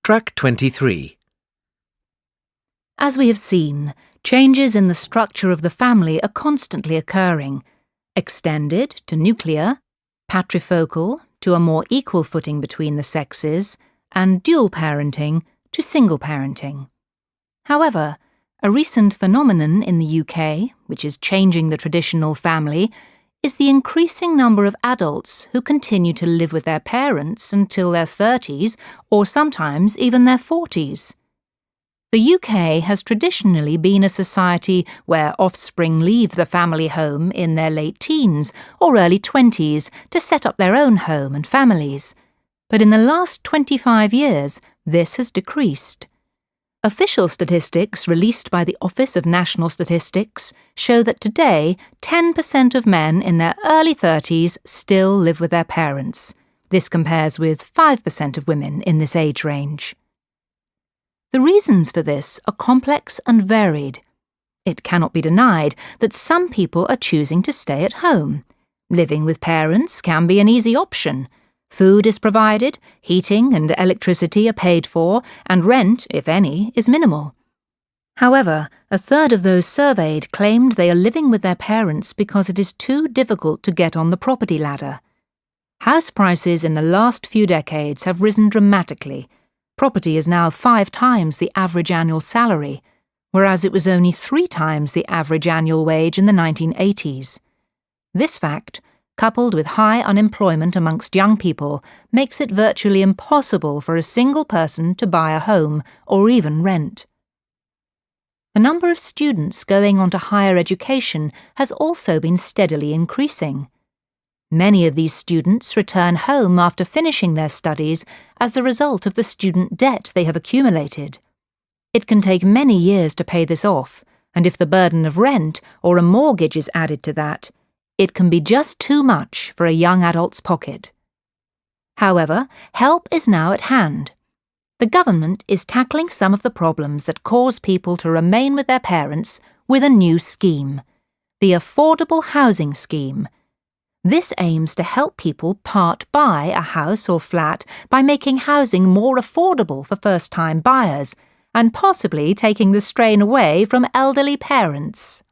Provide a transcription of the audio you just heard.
Track 23. As we have seen, changes in the structure of the family are constantly occurring. Extended to nuclear, patrifocal to a more equal footing between the sexes, and dual parenting to single parenting. However, a recent phenomenon in the UK, which is changing the traditional family, is the increasing number of adults who continue to live with their parents until their 30s or sometimes even their 40s. The UK has traditionally been a society where offspring leave the family home in their late teens or early 20s to set up their own home and families. But in the last 25 years, this has decreased. Official statistics released by the Office of National Statistics show that today 10% of men in their early 30s still live with their parents. This compares with 5% of women in this age range. The reasons for this are complex and varied. It cannot be denied that some people are choosing to stay at home. Living with parents can be an easy option. Food is provided, heating and electricity are paid for, and rent, if any, is minimal. However, a third of those surveyed claimed they are living with their parents because it is too difficult to get on the property ladder. House prices in the last few decades have risen dramatically. Property is now 5 times the average annual salary, whereas it was only 3 times the average annual wage in the 1980s. This fact, coupled with high unemployment amongst young people, makes it virtually impossible for a single person to buy a home or even rent. The number of students going on to higher education has also been steadily increasing. Many of these students return home after finishing their studies as a result of the student debt they have accumulated. It can take many years to pay this off, and if the burden of rent or a mortgage is added to that, it can be just too much for a young adult's pocket. However, help is now at hand. The government is tackling some of the problems that cause people to remain with their parents with a new scheme, the Affordable Housing Scheme. This aims to help people part buy a house or flat by making housing more affordable for first-time buyers and possibly taking the strain away from elderly parents.